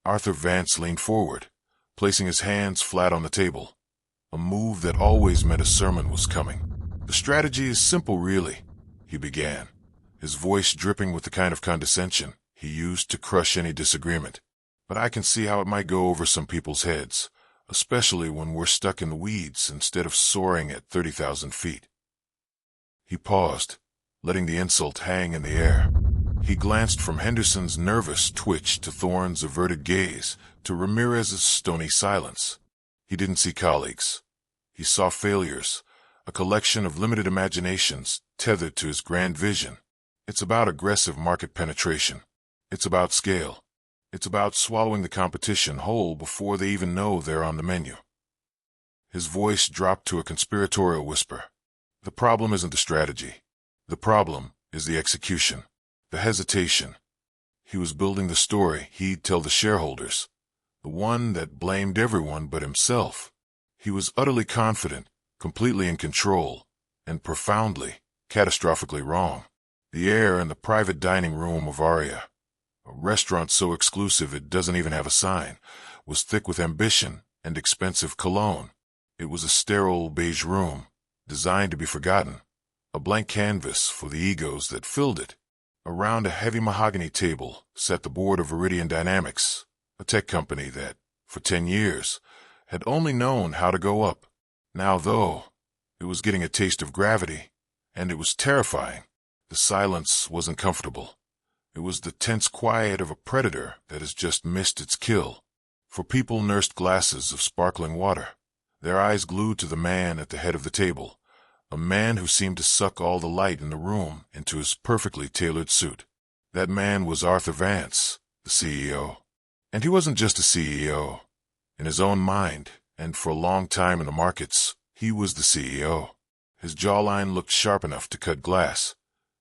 Arthur Vance leaned forward, placing his hands flat on the table, a move that always meant a sermon was coming. "The strategy is simple, really," he began, his voice dripping with the kind of condescension he used to crush any disagreement. "But I can see how it might go over some people's heads, especially when we're stuck in the weeds instead of soaring at 30,000 feet. He paused, letting the insult hang in the air. He glanced from Henderson's nervous twitch to Thorne's averted gaze to Ramirez's stony silence. He didn't see colleagues. He saw failures, a collection of limited imaginations tethered to his grand vision. It's about aggressive market penetration. It's about scale. It's about swallowing the competition whole before they even know they're on the menu. His voice dropped to a conspiratorial whisper. The problem isn't the strategy. The problem is the execution, the hesitation. He was building the story he'd tell the shareholders, the one that blamed everyone but himself. He was utterly confident, completely in control, and profoundly, catastrophically wrong. The air in the private dining room of Aria, a restaurant so exclusive it doesn't even have a sign, was thick with ambition and expensive cologne. It was a sterile beige room, designed to be forgotten, a blank canvas for the egos that filled it. Around a heavy mahogany table sat the board of Viridian Dynamics, a tech company that, for 10 years, had only known how to go up. Now, though, it was getting a taste of gravity, and it was terrifying. The silence wasn't comfortable. It was the tense quiet of a predator that has just missed its kill. For people nursed glasses of sparkling water, their eyes glued to the man at the head of the table, a man who seemed to suck all the light in the room into his perfectly tailored suit. That man was Arthur Vance, the CEO. And he wasn't just a CEO. In his own mind, and for a long time in the markets, he was the CEO. His jawline looked sharp enough to cut glass.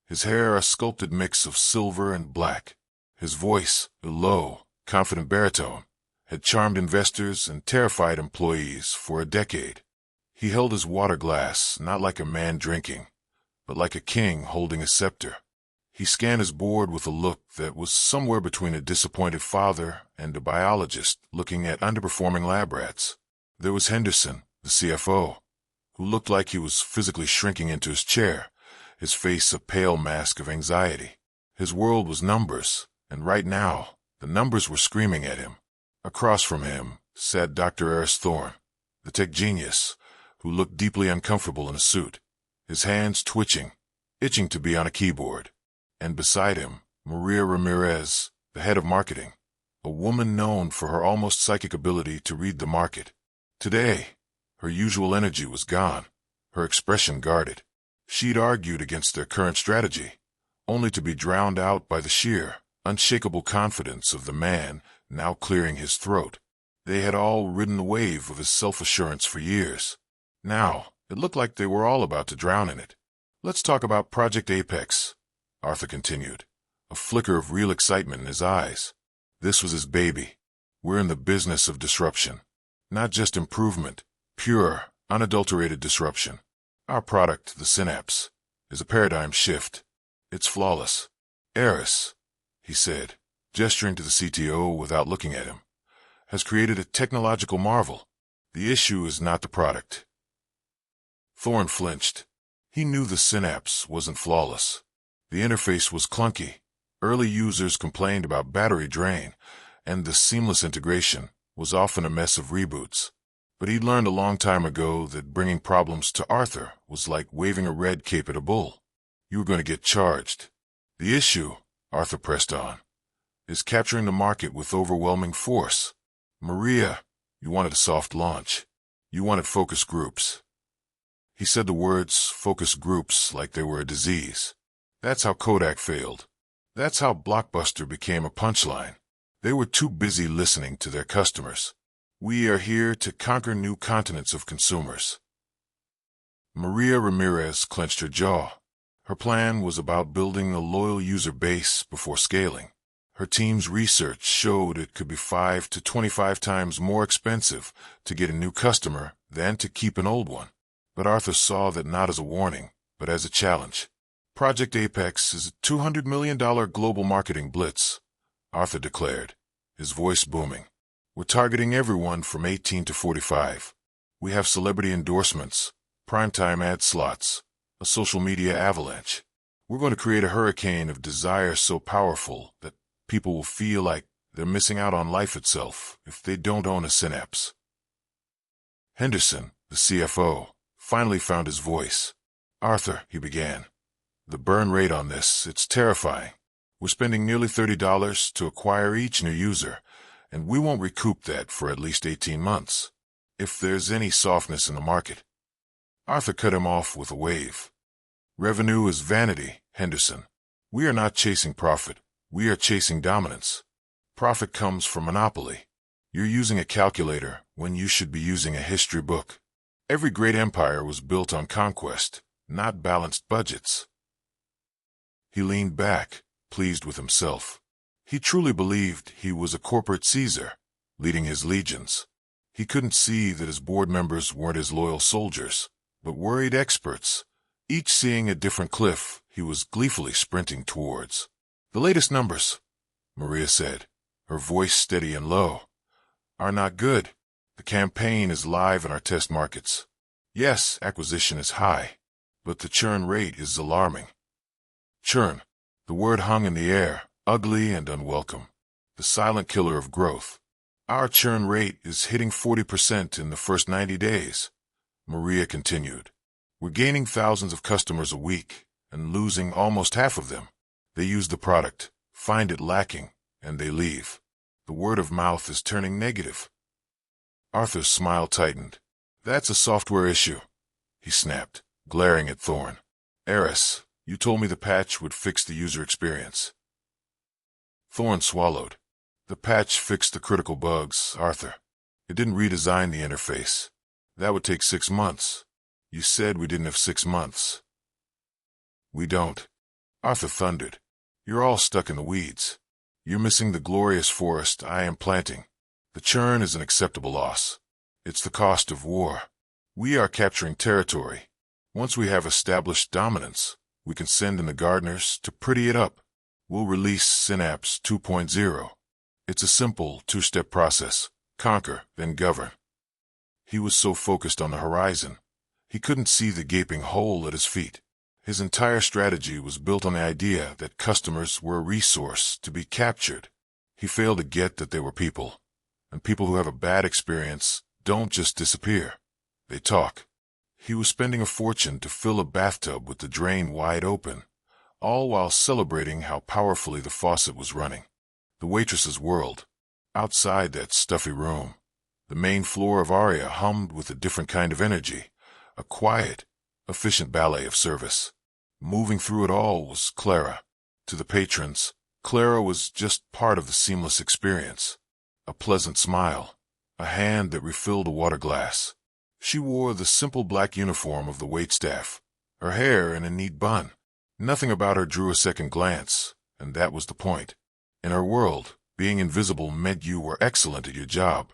His hair a sculpted mix of silver and black. His voice, a low, confident baritone, had charmed investors and terrified employees for a decade. He held his water glass not like a man drinking, but like a king holding a scepter. He scanned his board with a look that was somewhere between a disappointed father and a biologist looking at underperforming lab rats. There was Henderson, the CFO, who looked like he was physically shrinking into his chair, his face a pale mask of anxiety. His world was numbers, and right now, the numbers were screaming at him. Across from him sat Dr. Eris Thorne, the tech genius, who looked deeply uncomfortable in a suit, his hands twitching, itching to be on a keyboard. And beside him, Maria Ramirez, the head of marketing, a woman known for her almost psychic ability to read the market. Today, her usual energy was gone, her expression guarded. She'd argued against their current strategy, only to be drowned out by the sheer, unshakable confidence of the man now clearing his throat. They had all ridden the wave of his self-assurance for years. Now, it looked like they were all about to drown in it. "Let's talk about Project Apex," Arthur continued, a flicker of real excitement in his eyes. This was his baby. We're in the business of disruption. Not just improvement, pure, unadulterated disruption. Our product, the Synapse, is a paradigm shift. It's flawless. Eris, he said, gesturing to the CTO without looking at him, has created a technological marvel. The issue is not the product. Thorne flinched. He knew the Synapse wasn't flawless. The interface was clunky. Early users complained about battery drain, and the seamless integration was often a mess of reboots. But he'd learned a long time ago that bringing problems to Arthur was like waving a red cape at a bull. You were going to get charged. The issue, Arthur pressed on, is capturing the market with overwhelming force. Maria, you wanted a soft launch. You wanted focus groups. He said the words focus groups like they were a disease. That's how Kodak failed. That's how Blockbuster became a punchline. They were too busy listening to their customers. We are here to conquer new continents of consumers. Maria Ramirez clenched her jaw. Her plan was about building a loyal user base before scaling. Her team's research showed it could be 5 to 25 times more expensive to get a new customer than to keep an old one. But Arthur saw that not as a warning, but as a challenge. Project Apex is a $200 million global marketing blitz, Arthur declared, his voice booming. We're targeting everyone from 18 to 45. We have celebrity endorsements, primetime ad slots, a social media avalanche. We're going to create a hurricane of desire so powerful that people will feel like they're missing out on life itself if they don't own a synapse. Henderson, the CFO, finally found his voice. Arthur, he began. The burn rate on this, it's terrifying. We're spending nearly $30 to acquire each new user, and we won't recoup that for at least 18 months, if there's any softness in the market. Arthur cut him off with a wave. Revenue is vanity, Henderson. We are not chasing profit. We are chasing dominance. Profit comes from monopoly. You're using a calculator when you should be using a history book. Every great empire was built on conquest, not balanced budgets. He leaned back, pleased with himself. He truly believed he was a corporate Caesar, leading his legions. He couldn't see that his board members weren't his loyal soldiers, but worried experts, each seeing a different cliff he was gleefully sprinting towards. The latest numbers, Maria said, her voice steady and low, are not good. The campaign is live in our test markets. Yes, acquisition is high, but the churn rate is alarming. Churn. The word hung in the air, ugly and unwelcome. The silent killer of growth. Our churn rate is hitting 40% in the first 90 days. Maria continued. We're gaining thousands of customers a week and losing almost half of them. They use the product, find it lacking, and they leave. The word of mouth is turning negative. Arthur's smile tightened. That's a software issue, he snapped, glaring at Thorne. Eris, you told me the patch would fix the user experience. Thorne swallowed. The patch fixed the critical bugs, Arthur. It didn't redesign the interface. That would take 6 months. You said we didn't have 6 months. We don't. Arthur thundered. You're all stuck in the weeds. You're missing the glorious forest I am planting. The churn is an acceptable loss. It's the cost of war. We are capturing territory. Once we have established dominance, we can send in the gardeners to pretty it up. We'll release Synapse 2.0. It's a simple 2-step process. Conquer, then govern. He was so focused on the horizon, he couldn't see the gaping hole at his feet. His entire strategy was built on the idea that customers were a resource to be captured. He failed to get that they were people, and people who have a bad experience don't just disappear. They talk. He was spending a fortune to fill a bathtub with the drain wide open, all while celebrating how powerfully the faucet was running. The waitress's world. Outside that stuffy room, the main floor of Aria hummed with a different kind of energy, a quiet, efficient ballet of service. Moving through it all was Clara. To the patrons, Clara was just part of the seamless experience. A pleasant smile, a hand that refilled a water glass. She wore the simple black uniform of the waitstaff, her hair in a neat bun. Nothing about her drew a second glance, and that was the point. In her world, being invisible meant you were excellent at your job.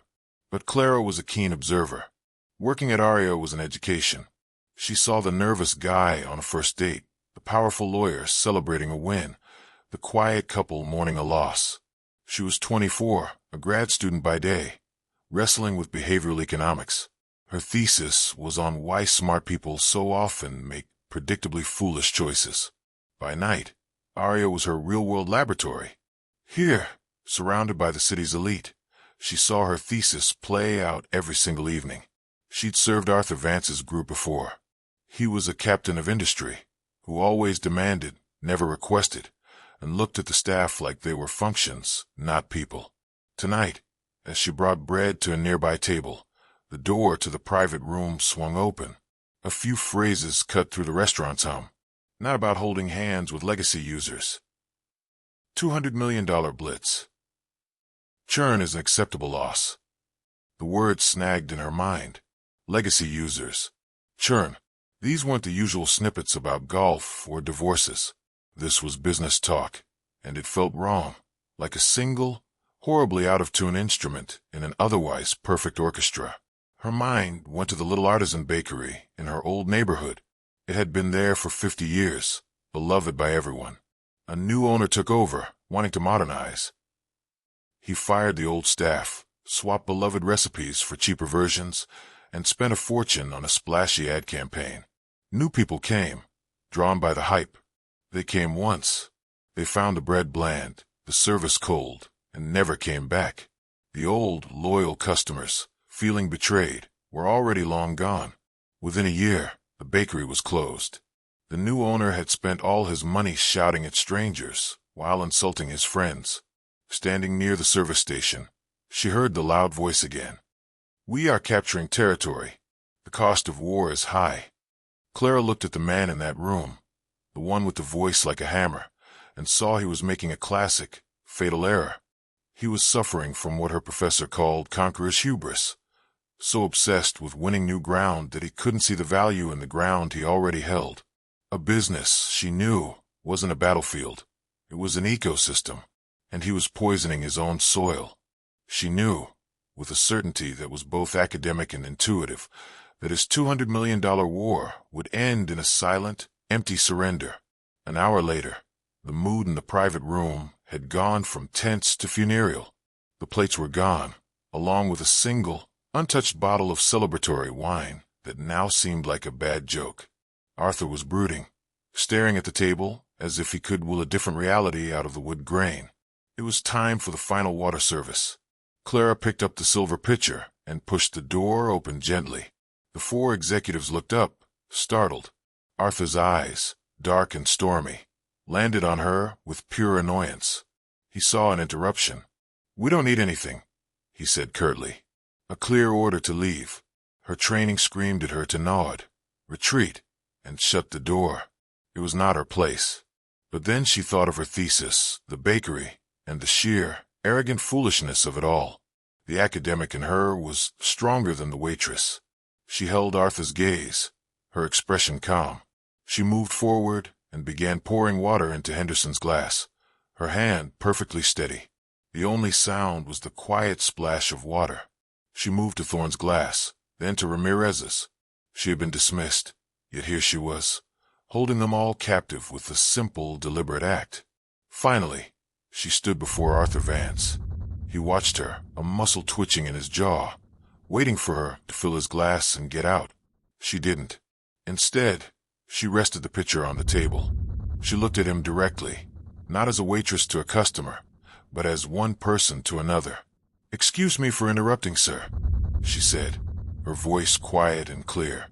But Clara was a keen observer. Working at Aria was an education. She saw the nervous guy on a first date, the powerful lawyer celebrating a win, the quiet couple mourning a loss. She was 24, a grad student by day, wrestling with behavioral economics. Her thesis was on why smart people so often make predictably foolish choices. By night, Aria was her real-world laboratory. Here, surrounded by the city's elite, she saw her thesis play out every single evening. She'd served Arthur Vance's group before. He was a captain of industry, who always demanded, never requested, and looked at the staff like they were functions, not people. Tonight, as she brought bread to a nearby table, the door to the private room swung open. A few phrases cut through the restaurant's hum, not about holding hands with legacy users. $200 million blitz. Churn is an acceptable loss. The word snagged in her mind. Legacy users. Churn. These weren't the usual snippets about golf or divorces. This was business talk, and it felt wrong, like a single, horribly out-of-tune instrument in an otherwise perfect orchestra. Her mind went to the little artisan bakery in her old neighborhood. It had been there for 50 years, beloved by everyone. A new owner took over, wanting to modernize. He fired the old staff, swapped beloved recipes for cheaper versions, and spent a fortune on a splashy ad campaign. New people came, drawn by the hype. They came once. They found the bread bland, the service cold, and never came back. The old, loyal customers, feeling betrayed, were already long gone. Within a year, the bakery was closed. The new owner had spent all his money shouting at strangers while insulting his friends. Standing near the service station, she heard the loud voice again. "We are capturing territory. The cost of war is high." Clara looked at the man in that room, the one with the voice like a hammer, and saw he was making a classic, fatal error. He was suffering from what her professor called conqueror's hubris, so obsessed with winning new ground that he couldn't see the value in the ground he already held. A business, she knew, wasn't a battlefield. It was an ecosystem, and he was poisoning his own soil. She knew, with a certainty that was both academic and intuitive, that his $200 million war would end in a silent, empty surrender. An hour later, the mood in the private room had gone from tense to funereal. The plates were gone, along with a single, untouched bottle of celebratory wine that now seemed like a bad joke. Arthur was brooding, staring at the table as if he could will a different reality out of the wood grain. It was time for the final water service. Clara picked up the silver pitcher and pushed the door open gently. The four executives looked up, startled. Arthur's eyes, dark and stormy, landed on her with pure annoyance. He saw an interruption. "We don't need anything," he said curtly. A clear order to leave. Her training screamed at her to nod, retreat, and shut the door. It was not her place. But then she thought of her thesis, the bakery, and the sheer, arrogant foolishness of it all. The academic in her was stronger than the waitress. She held Arthur's gaze, her expression calm. She moved forward and began pouring water into Henderson's glass, her hand perfectly steady. The only sound was the quiet splash of water. She moved to Thorne's glass, then to Ramirez's. She had been dismissed, yet here she was, holding them all captive with a simple, deliberate act. Finally, she stood before Arthur Vance. He watched her, a muscle twitching in his jaw, waiting for her to fill his glass and get out. She didn't. Instead, she rested the pitcher on the table. She looked at him directly, not as a waitress to a customer, but as one person to another. "Excuse me for interrupting, sir," she said, her voice quiet and clear.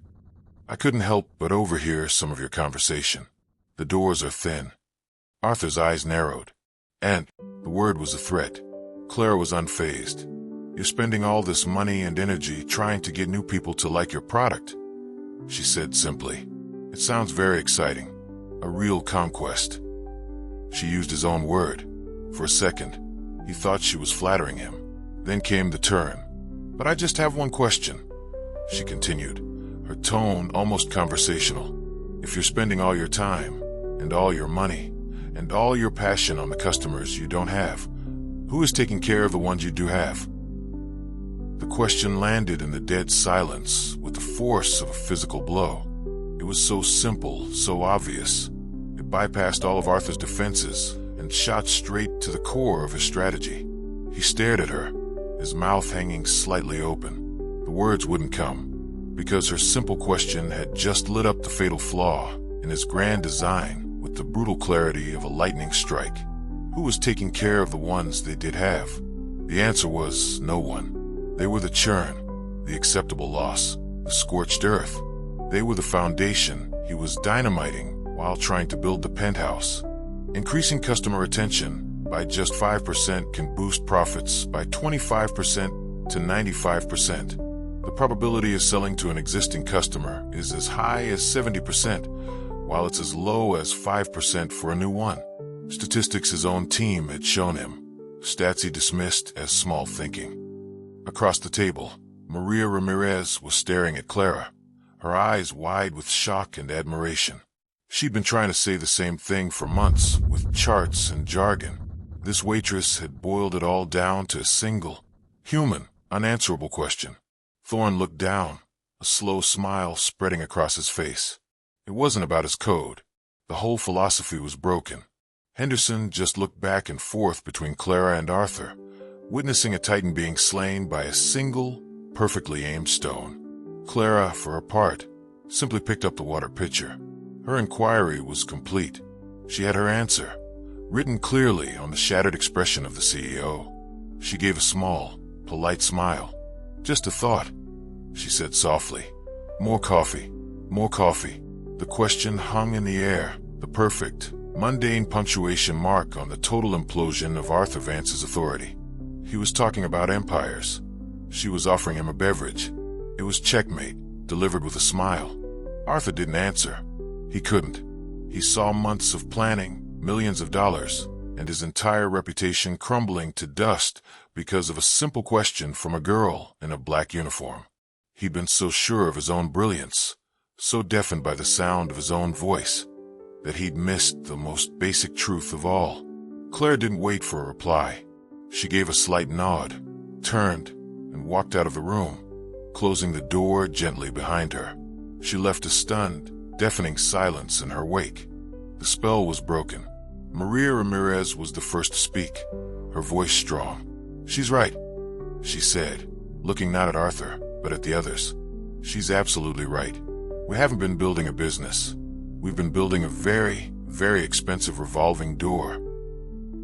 "I couldn't help but overhear some of your conversation. The doors are thin." Arthur's eyes narrowed, and the word was a threat. Clara was unfazed. "You're spending all this money and energy trying to get new people to like your product," she said simply. "It sounds very exciting. A real conquest." She used his own word. For a second, he thought she was flattering him. Then came the turn. "But I just have one question," she continued, her tone almost conversational. "If you're spending all your time, and all your money, and all your passion on the customers you don't have, who is taking care of the ones you do have?" The question landed in the dead silence with the force of a physical blow. It was so simple, so obvious. It bypassed all of Arthur's defenses and shot straight to the core of his strategy. He stared at her, his mouth hanging slightly open. The words wouldn't come, because her simple question had just lit up the fatal flaw in his grand design with the brutal clarity of a lightning strike. Who was taking care of the ones they did have? The answer was no one. They were the churn, the acceptable loss, the scorched earth. They were the foundation he was dynamiting while trying to build the penthouse. Increasing customer retention by just 5% can boost profits by 25% to 95%. The probability of selling to an existing customer is as high as 70%, while it's as low as 5% for a new one. Statistics his own team had shown him, stats he dismissed as small thinking. Across the table, Maria Ramirez was staring at Clara, her eyes wide with shock and admiration. She'd been trying to say the same thing for months, with charts and jargon. This waitress had boiled it all down to a single, human, unanswerable question. Thorne looked down, a slow smile spreading across his face. It wasn't about his code. The whole philosophy was broken. Henderson just looked back and forth between Clara and Arthur, witnessing a titan being slain by a single, perfectly aimed stone. Clara, for her part, simply picked up the water pitcher. Her inquiry was complete. She had her answer, written clearly on the shattered expression of the CEO. She gave a small, polite smile. "Just a thought," she said softly. "More coffee, more coffee." The question hung in the air, the perfect, mundane punctuation mark on the total implosion of Arthur Vance's authority. He was talking about empires. She was offering him a beverage. It was checkmate, delivered with a smile. Arthur didn't answer. He couldn't. He saw months of planning, millions of dollars, and his entire reputation crumbling to dust because of a simple question from a girl in a black uniform. He'd been so sure of his own brilliance, so deafened by the sound of his own voice, that he'd missed the most basic truth of all. Claire didn't wait for a reply. She gave a slight nod, turned, and walked out of the room, closing the door gently behind her. She left a stunned, deafening silence in her wake. The spell was broken. Maria Ramirez was the first to speak, her voice strong. "She's right," she said, looking not at Arthur, but at the others. "She's absolutely right. We haven't been building a business. We've been building a very, very expensive revolving door."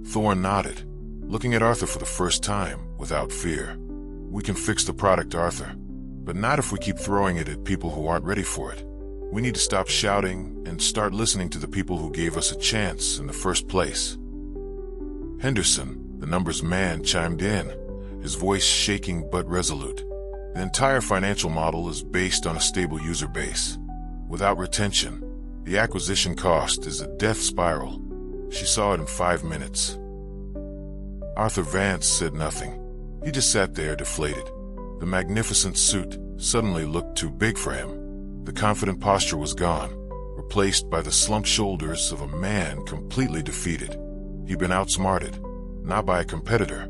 Thorne nodded, looking at Arthur for the first time, without fear. "We can fix the product, Arthur, but not if we keep throwing it at people who aren't ready for it. We need to stop shouting and start listening to the people who gave us a chance in the first place." Henderson, the numbers man, chimed in, his voice shaking but resolute. "The entire financial model is based on a stable user base. Without retention, the acquisition cost is a death spiral." She saw it in 5 minutes. Arthur Vance said nothing. He just sat there deflated. The magnificent suit suddenly looked too big for him. The confident posture was gone, replaced by the slumped shoulders of a man completely defeated. He'd been outsmarted, not by a competitor,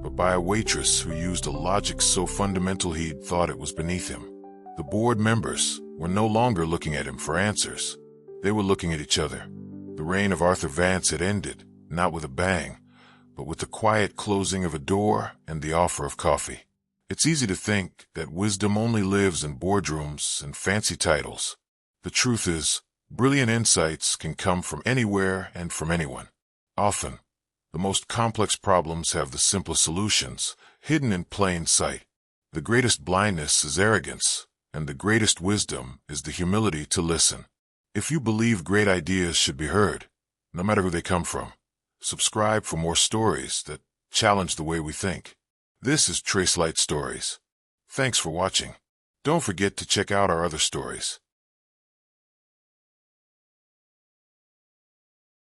but by a waitress who used a logic so fundamental he'd thought it was beneath him. The board members were no longer looking at him for answers. They were looking at each other. The reign of Arthur Vance had ended, not with a bang, but with the quiet closing of a door and the offer of coffee. It's easy to think that wisdom only lives in boardrooms and fancy titles. The truth is, brilliant insights can come from anywhere and from anyone. Often, the most complex problems have the simplest solutions, hidden in plain sight. The greatest blindness is arrogance, and the greatest wisdom is the humility to listen. If you believe great ideas should be heard, no matter who they come from, subscribe for more stories that challenge the way we think. This is Tracelight Stories. Thanks for watching. Don't forget to check out our other stories.